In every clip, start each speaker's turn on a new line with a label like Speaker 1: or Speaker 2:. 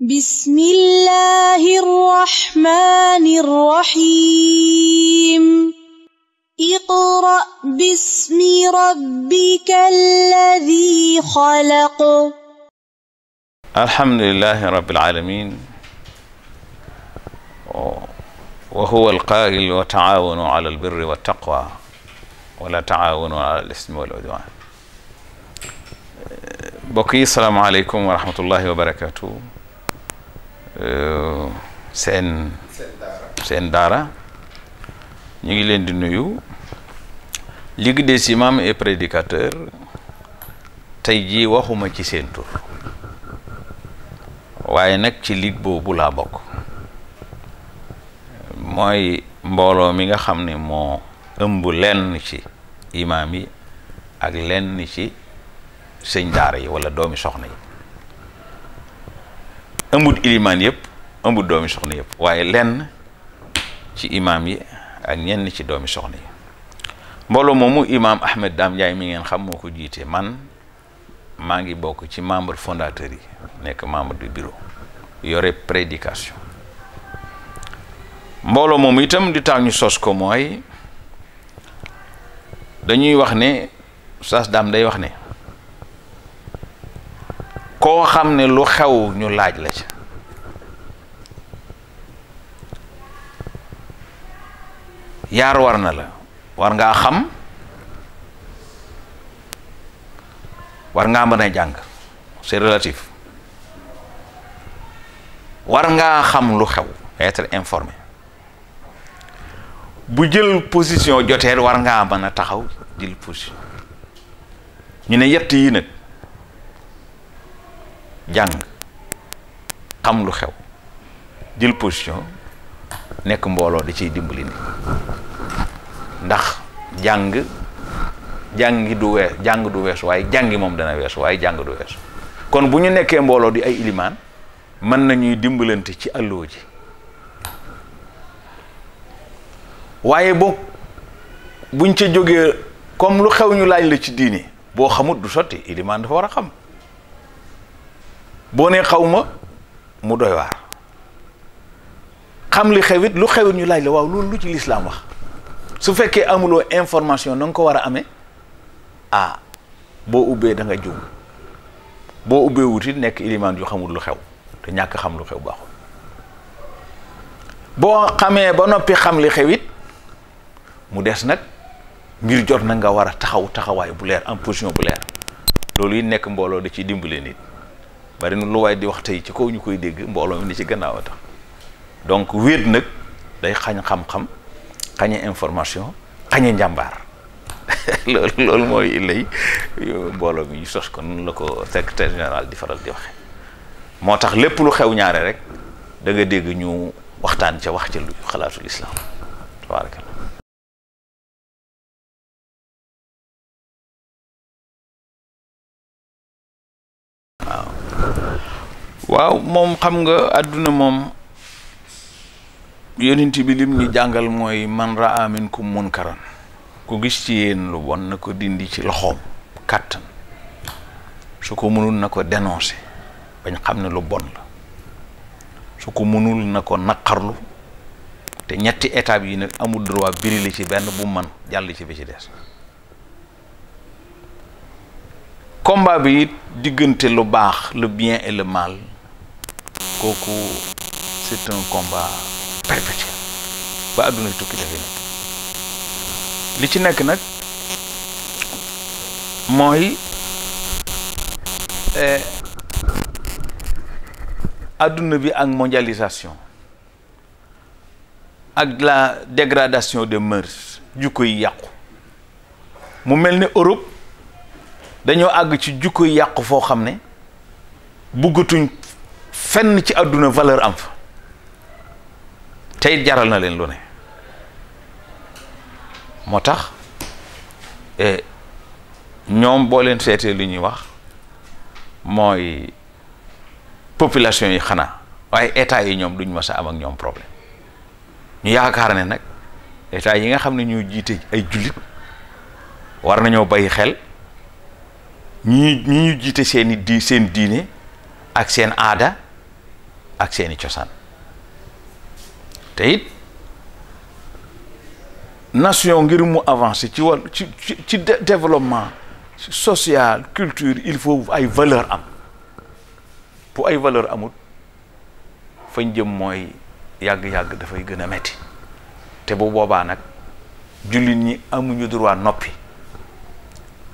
Speaker 1: بسم الله الرحمن الرحيم اقرأ باسم ربك الذي خلق.
Speaker 2: الحمد لله رب العالمين وهو القائل وتعاونوا على البر والتقوى ولا تعاونوا على الإثم والعدوان. mbokk yi salaamaaleykum wa rahmatullahi wa barakaatu. seen daara ñu ngi leen di nuyu. Ligue des imams et prédicateurs tey jii waxuma ci seen tur waaye nag ci ligue boobu laa bokk. mooy mbooloo mi nga xam ne moo ëmb lenn ci imaam yi ak lenn ci sëñ daara yi wala doomi soxna yi. ëmbut ilimaan yëpp ëmbut doomi soxna yëpp waaye lenn ci imaam yi ak ñenn ci doomi soxna yi. mbooloo moomu imaam Ahmed Dame Ndiaye mi ngeen xam moo ko jiite. man maa ngi bokk ci membre fondateur yi, nekk membre du bureau, yore prédication. mbooloo moomu itam di tax ñu sos ko mooy dañuy wax ne Oustaz Dame day wax ne koo xam ne lu xew ñu laaj la ca yaar war na la. war ngaa xam, war ngaa mën a jàng, c'est relatif. war ngaa xam lu xew, être informé. bu jël position jotee war ngaa mën a taxaw jël position. ñu ne yett yi nag jàng, xam lu xew, jël position, nekk mbooloo da ciy dimbali ni ndax jàng du wees waaye jàngi moom dana wees waaye jàng du wees. kon bu ñu nekkee mbooloo di ay ilimaan mën nañuy dimbalante ci àlloo ji. waaye buñ ca jógee comme lu xew ñu laaj la ci diine boo xamut du sotti. ilimaan dafa war a xam. boo nee xaw ma mu doy waar. xam li xewit lu xewit ñu laaj la waaw loolu lu ci lislaam wax. su fekkee amuloo information na nga ko war a amee boo ubbee da nga juum. boo ubbee wuti nekk ilimaan yu xamul lu xew te ñàkk xam lu xew baaxul. boo xamee ba noppi xam li xewit mu des nag mbir jot na nga war a taxawaay bu leer, en position bu leer. loolu yi nekk mbooloo da ciy dimbale nit. bari na lu waay di wax tey ci kaw ñu koy dégg mbooloo mi ni ci gannaaw a tax. donc wéet nag day xañ xam-xam, xañe information, xañe njàmbaar. loolu mooy lay mbooloo mi ñu sos ko noonu la ko secrétaire général di faral di waxe. moo tax lépp lu xew ñaare rek da nga dégg ñu waxtaan ca wax ca lu xalaatul islam. tabarakallah. waaw moom xam nga àdduna moom yonent bi lim ñu jàngal mooy man raa minkum munkaran, ku gis ci yéen lu bon na ko dindi ci loxoom kàttan. su ko mënul na ko dénoncer bañ xam ne lu bon la. su ko mënul na ko naqarlu. te ñetti étapes yi nag amul droit birili ci benn bu man jàll ci bi ci des. combat bi it diggante lu baax, le bien et le mal, kooku c'est un combat perpétuel ba àdduna tukki dafay nekk. li ci nekk nag mooy àdduna bi ak mondialisation ak la dégradation des mœurs, jukko yi yàqu. mu mel ni Europe dañoo àgg ci jukko yi yàqu foo xam ne buggatuñ fenn ci àdduna valeur am fa. tey jaral na leen lu ne. moo tax ñoom boo leen seetee li ñuy wax mooy population yi xanaa waaye état yi ñoom duñ mas a am ak ñoom problème. ñu yaakaar ne nag état yi nga xam ne ñoo jiite ay jullit war nañoo bàyyi xel ñi ñu jiite seen diine ak seen aada ak seeni cosaan te it nation ngir mu avancer ci wàll ci développement social culture il faut ay valeur am pour ay valeur amut fañ jëm mooy yàgg-yàgg dafay gën a metti te bu boobaa nag jullit ñi amuñu droit noppi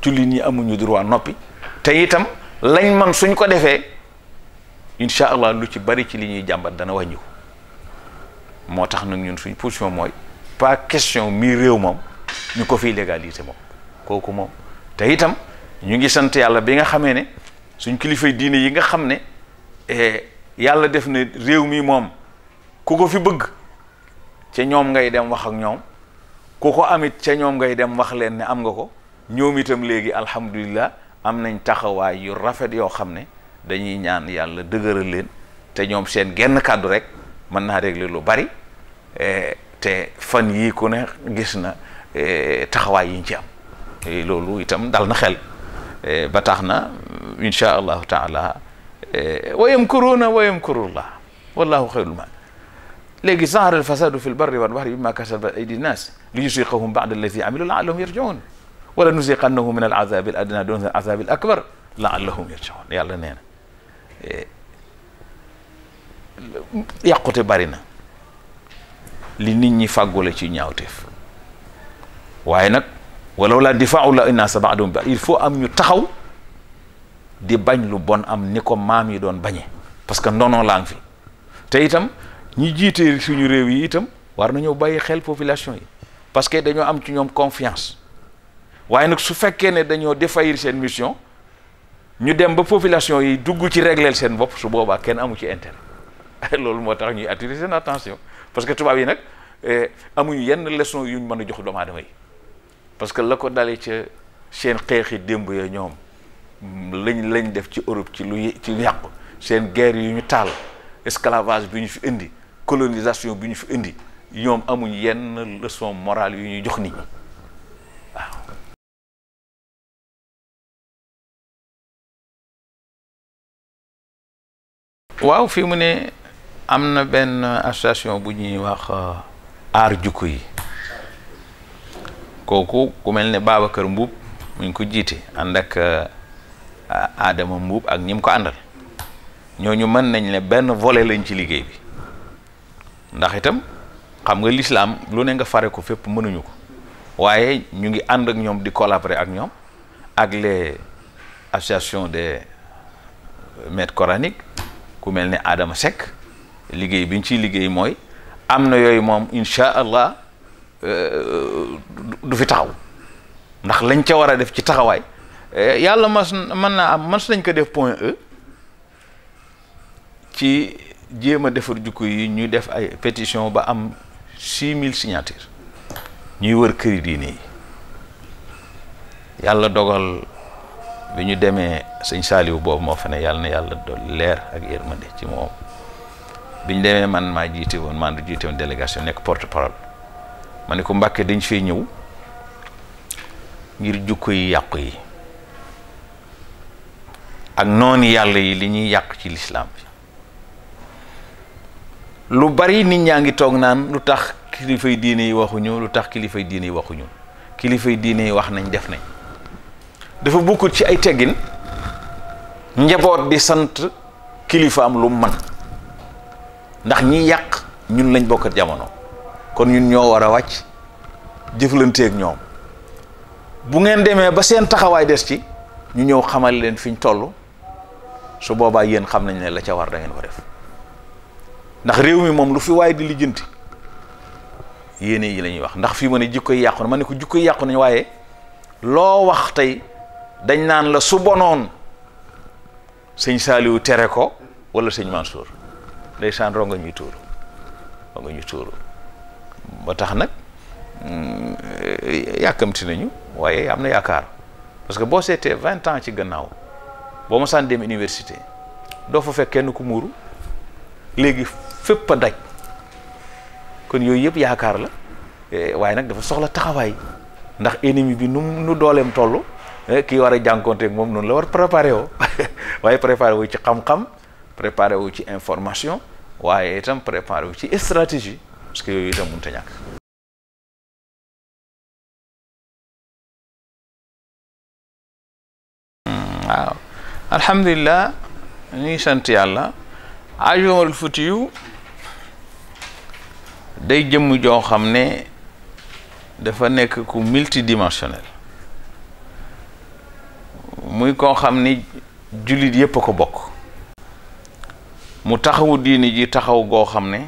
Speaker 2: jullit ñi amuñu droit noppi te itam lañ man suñ ko defee incha allah lu ci bari ci li ñuy jàmbat dana wàññiku moo tax nag ñun suñ position mooy pas question mi réew moom ñu ko fiy légalité moom kooku moom te itam ñu ngi sant yàlla bi nga xamee ne suñ kilifay diine yi nga xam ne yàlla def ne réew mi moom ku ko fi bëgg ca ñoom ngay dem wax ak ñoom ku ko amit ca ñoom ngay dem wax leen ne am nga ko ñoom itam léegi alhamdulillah am nañ taxawaay yu rafet yoo xam ne dañuy ñaan yàlla dëgëral leen te ñoom seen genn kàddu rek mën naa régler lu bari te fan yii ku ne gis na taxawaay yi ñu ci am loolu itam dal na xel ba tax na insha allahu taala wa yamkuruuna wa yamkurullah wallahu xayrul makirin léegi zahara al fasadu fi l barri wal bahri bima kasabat aydi nnas li yusiqahum ba'da alladi amilu laallahum yarjiun wala nuziqannahum min al azabi al adna duna al azabi al akbar laallahum yarjiun yàlla nee na yàqute bari na li nit ñi fàggule ci ñaawteef waaye nag walaw la difaau la innaasa ba'dahum il faut am ñu taxaw di bañ lu bon am ni ko maam yi doon bañe parce que ndono laa ngi fi te itam ñi jiite suñu réew yi itam war nañoo bàyyi xel population yi parce que dañoo am ci ñoom confiance waaye nag su fekkee ne dañoo défaillir seen mission ñu dem ba population yi dugg ci régleel seen bopp su boobaa kenn amu ci intérêt loolu moo tax ñuy attirer seen attention parce que tubaab yi nag amuñu yenn leçon yuñ mën a jox doomu aadama yi parce que la ko dalee ca seen xeexi démb ya ñoom lañ def ci Europe ci ci yàqu seen guerre yu ñu taal esclavage bi ñu fi indi colonisation bi ñu fi indi ñoom amuñ yenn leçon morale yu ñuy jox nit ñi waaw fii mu ne am na benn association bu ñuy wax aar jukko yi kooku ku mel ne Babacar Mbuub mu ngi ko jiite ànd ak Adama Mbuub ak ñi mu ko àndal ñooñu mën nañ ne benn volet lañ ci liggéey bi ndax itam xam nga l'islam lu ne nga fare ko fépp mënuñu ko waaye ñu ngi ànd ak ñoom di collaborer ak ñoom ak les associations des maîtres coraniques ku mel ne Adama Seck liggéey bi ñu ciy liggéey mooy am na yooyu moom incha allah du fi taxaw ndax lañ ca war a def ci taxawaay yàlla mën naa am mas nañ ko def point E ci jéem a defar jukko yi ñu def ay pétition ba am 6000 signatures ñuy wër këri diine yi yàlla dogal bi ñu demee sëñ Saaliwu boobu moo fa ne yàlla na yàlla dool leer ak yërmande ci moom bi ñu demee man maa jiite woon délégation nekk porte parole ma ne ko Mbàkke dañ fee ñëw ngir jukko yi yàqu yi ak noonu yàlla yi li ñuy yàq ci lislaam bi lu bari nit ñaa ngi toog naan lu tax kilifay diine yi waxuñu lu tax kilifay diine yi waxuñu kilifay diine yi wax nañ def nañ dafa bokkul ci ay teggin njaboot di sant kilifa am lu man ndax ñi yàq ñun lañ bokkat jamono kon ñun ñoo war a wàcc jëflanteeg ñoom bu ngeen demee ba seen taxawaay des ci ñu ñëw xamal leen fiñ toll su boobaa yéen xam nañ ne la ca war da ngeen ko def ndax réew mi moom lu fi waaye di lijjanti yéene yi la ñuy wax ndax fii ma ne jikko yi yàqu na ma ne ko jikko yi yàqu nañ waaye loo wax tey dañ naan la su bonoon sëñ Saaliwu tere ko wala sëñ Mansour ndeysaan ronga ñuy tuuru ba tax nag yàkkamti nañu waaye am na yaakaar parce que boo seetee 20 ans ci gannaaw boo ma saan dem université doo fa fekk kenn ku muuru léegi fépp a daj kon yooyu yëpp yaakaar la waaye nag dafa soxla taxawaay ndax ennemi bi nu dooleem toll kii war a jànkonteeg moom noonu la war préparé woo waaye préparé wu ci xam-xam préparé wu ci information waaye itam préparé wu ci stratégie parce que yooyu itam mënut a ñàkk. waaw alhamdulilah ñuy sant yàlla. Hadj Omarul Foutiyou day jëmm joo xam ne dafa nekk ku multidimensionnel muy koo xam ni jullit yépp a ko bokk mu taxawu diini ji taxaw goo xam ne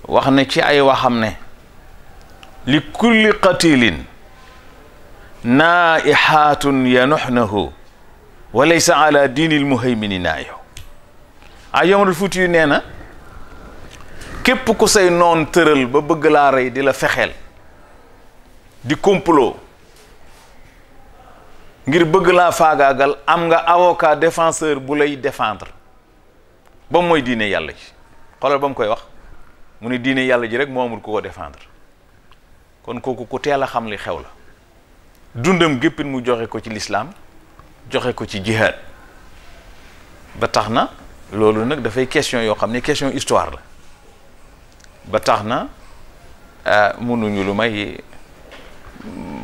Speaker 2: wax na ci ay waxam ne li kulli qatilin naihatun yanuxnahu wa laysa ala diini lmuhaymini naayo Hadj Omarul Foutiyou nee na képp ku say noon tëral ba bëgg laa rey di la fexeel di complot ngir bëgg laa faagaagal am nga avocat défenseur bu lay défendre ba mooy diine yàlla ji xoolal ba mu koy wax mu ne diine yàlla ji rek moo amul ku ko défendre kon kooku ku teel a xam li xew la dundam géppin mu joxe ko ci lislaam joxe ko ci jihad ba tax na loolu nag dafay question yoo xam ne question histoire la ba tax na mënuñu lu may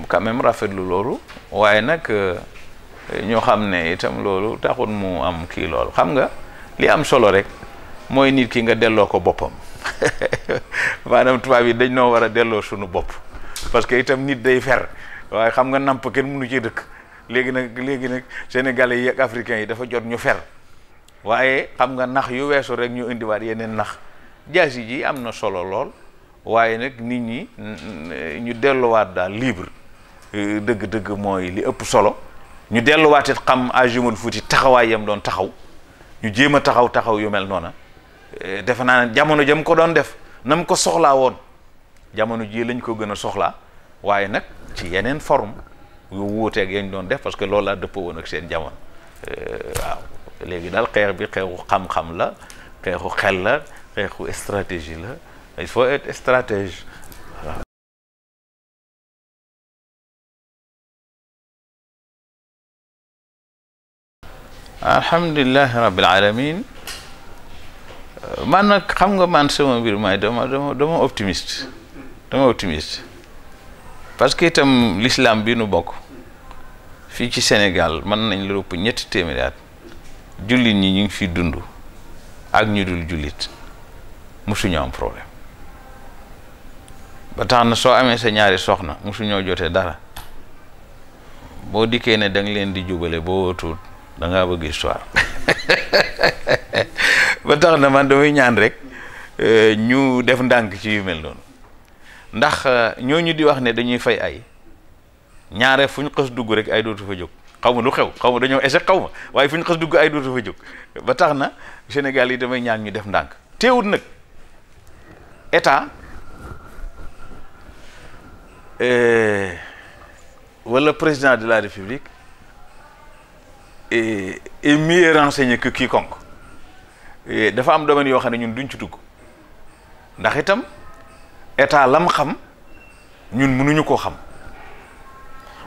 Speaker 2: quand même rafetlu loolu waaye nag ñoo xam ne itam loolu taxul mu am kii loolu xam nga li am solo rek mooy nit ki nga delloo ko boppam maanaam tubaab yi dañ noo war a delloo sunu bopp parce que itam nit day fer waaye xam nga namp kenn mënu ci dëkk léegi nag sénégalais yi ak africains yi dafa jot ñu fer waaye xam nga nax yu weesu rek ñu indiwaat yeneen nax jaasi ji am na solo lool waaye nag nit ñi ñu delluwaat daal libre dëgg-dëgg mooy li ëpp solo ñu delluwaat it xam Hadj Omarul Fouti taxawaay yam doon taxaw ñu jéem a taxaw yu mel noona defe naa ne jamono jam ko doon def nam ko soxlaa woon jamono ji lañ ko gën a soxlaa waaye nag ci yeneen forme yu wuuteeg yañ doon def parce que loolu laa dëppoo woon ak seen jamono waaw léegi daal xeex bi xeexu xam-xam la xeexu xel la xeexu stratégie la il faut être stratège waaw. alhamdulilah rabbil alamin man nag xam nga man sama mbir maay dama optimiste parce que itam l'islam bi nu bokk fii ci Sénégal mën nañ la ëpp ñetti téeméeri at jullit ñi ñu ngi fi dund ak ñu dul jullit musuñu am problème ba tax na soo amee sa ñaari soxna musuñoo jotee dara boo dikkee ne da nga leen di jubale boo tuut da ngaa bëgg histoire ba tax na man damay ñaan rek ñu def ndànk ci yu mel noonu ndax ñooñu di wax ne dañuy fay ay ñaare fu ñu xës dugg rek ay dootu fa jóg xaw ma lu xew xaw ma dañoo échec xaw ma waaye fu ñu xës dugg ay dootu fa jóg ba tax na Sénégal yi damay ñaan ñu def ndànk teewut nag état wala président de la République est mieux renseigné que quiconque dafa am domaine yoo xam ne ñun duñ ci dugg ndax itam état lam xam ñun mënuñu koo xam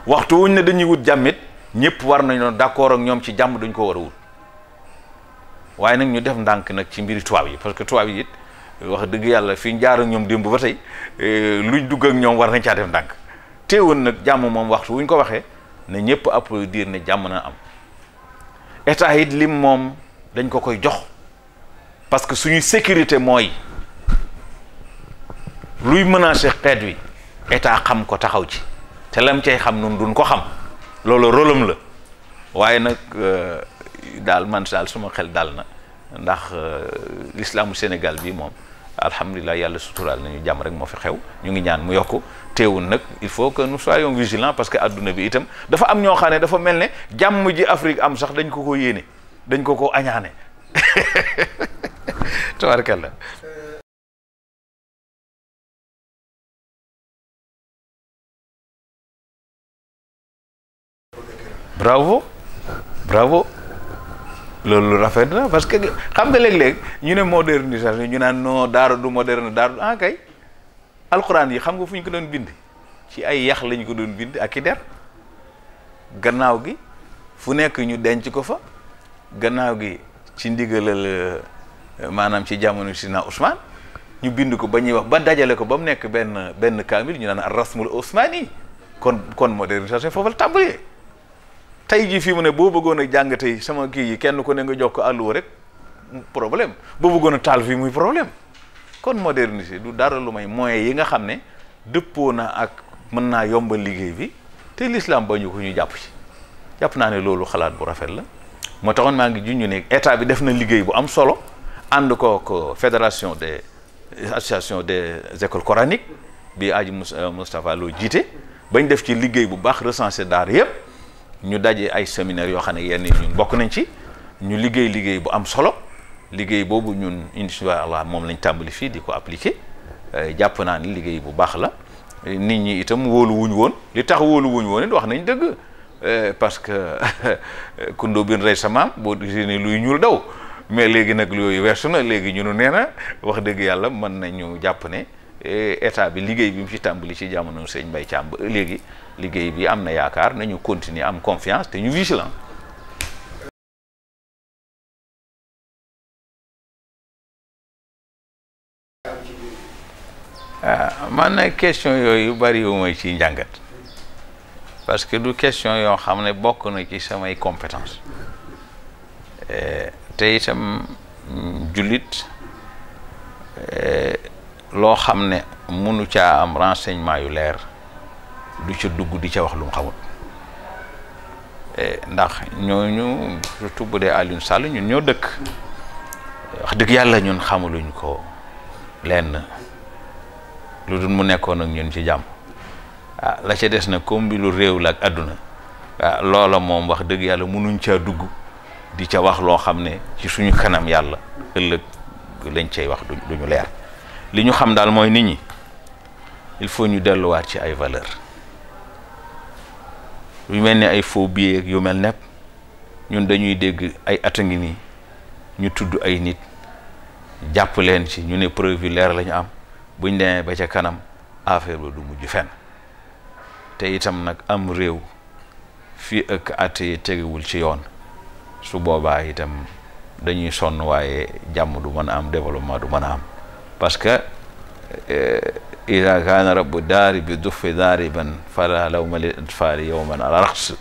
Speaker 2: waxtu wuñ ne dañuy wut jàmmit ñëpp war nañoo d'accord ak ñoom ci jàmm dañ ko war a wut waaye nag ñu def ndànk nag ci mbiri tubaab yi parce que tubaab yi it wax dëgg yàlla fi ñu jaar ak ñoom démb ba tey luñ dugg ak ñoom war nañ caa def ndànk teewoon nag jàmm moom waxtu wuñ ko waxee ne ñëpp applaudir ne jàmm na am état it lim moom dañ ko koy jox parce que suñuy sécurité mooy luy menacer xeet wi état xam ko taxaw ci te lam cay xam nun duñ ko xam loolu rôlam la waaye nag daal man daal suma xel daal na ndax l'islamu Sénégal bi moom alhamdulilah yàlla suturaal nañu jàmm rek moo fi xew ñu ngi ñaan mu yokku teewul nag il faut que nous soyons vigilants parce que adduna bi itam dafa am ñoo xam ne dafa mel ne jàmm ji Afrique am sax dañ ko yéene dañ ko añaane tabaarkalla. bravo loolu rafet na parce que xam nga léeg-léeg ñu ne modernisation ñu naan non daara du moderne daara kay alxuraan yi xam nga fu ñu ko doon bind ci ay yax lañu ko doon bind ak i der gannaaw gi fu nekk ñu denc ko fa gannaaw gi ci ndigalal maanaam ci jamono Sidna Ousmane ñu bind ko ba ñuy wax ba dajale ko ba mu nekk benn kaamil ñu naan ar-rasmul osmani kon modernisation foofu la tàmbalee tey jii fii mu ne boo bëggoon a jàng tey sama kii yi kenn ku ne nga jox ko àlluwa rek problème boo bëggoon a taal fii muy problème kon moderniser du dara lu may moyens yi nga xam ne dëppoo na ak mën naa yombal liggéey bi te l'islam ba ñu ko ñu jàpp ci jàpp naa ne loolu xalaat bu rafet la moo taxoon maa ngi junj ne état bi def na liggéey bu am solo ànd ko fédération des associations des écoles coraniques bi Aji Moustapha Lo jiite bañ def ci liggéey bu baax recensé daara yëpp ñu daje ay séminaires yoo xam ne yenn ñun bokk nañ ci ñu liggéey bu am solo liggéey boobu ñun incha allah moom lañ tàmbali fii di ko appliquer jàpp naa ni liggéey bu baax la nit ñi itam wóolu wuñ woon li tax wóolu wuñ woon it wax nañ dëgg parce que kundo bin rey sa maam boo gisee ne luy ñuul daw mais léegi nag yooyu weesu na léegi ñunu nee na wax dëgg yàlla mën nañu jàpp ne état bi liggéey bi mu ci tàmbali ci jamono Sëñ Mbaye Thiam ba léegi liggéey bi am na yaakaar nañu continuer am confiance te ñu vigilant man nag question yooyu bari wu may ci njàngat parce que du question yoo xam ne bokk na ci samay compétence te itam jullit loo xam ne mënu caa am renseignement yu leer du ca dugg di ca wax lu mu xamul ndax ñooñu surtout bu dee Alioune Sall ñun ñoo dëkk wax dëgg yàlla ñun xamuluñ ko lenn lu dul mu nekkoon ak ñun ci jàmm la ca des na comme bi lu réew la ak àdduna loola moom wax dëgg yàlla mënuñ caa dugg di ca wax loo xam ne ci suñu kanam yàlla ëllëg lañ cay wax duñu leer li ñu xam daal mooy nit ñi il faut ñu delluwaat ci ay valeur yu mel ni ay faux billets ak yu mel nepp ñun dañuy dégg ay at ngi nii ñu tudd ay nit jàpp leen ci ñu ne preuve leer la ñu am buñ demee ba ca kanam affaire ba du mujj fenn te itam nag am réew fii ak at yi tegewul ci yoon su boobaa itam dañuy sonn waaye jàmm du mën a am développement du mën a am parce que ida kaana rabbu daari bi duffi daariban fala lawma lil atfaali yawman ala raxs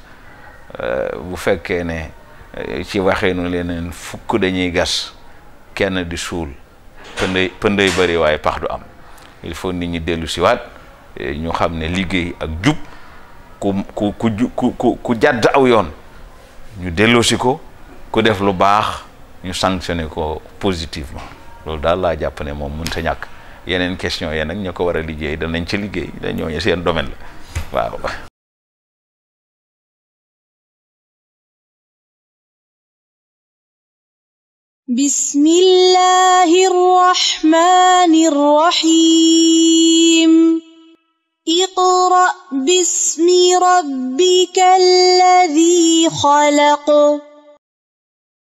Speaker 2: bu fekkee ne ci waxee nu leneen fukk dañuy gas kenn di suul pënday bëri waaye pax du am il faut nit ñi dellu siwaat ñu xam ne liggéey ak jub ku jàdd aw yoon ñu delloosi ko ku def lu baax ñu sanctionné ko positivement loolu daal laa jàpp ne moom mënut a ñàkk yeneen question yee nag ñoo ko war a liggéey danañ ci liggéey dañoo seen domaine la waaw.
Speaker 1: Bismillahir Rahmanir Rahim. اقرأ باسم ربك الذي خلق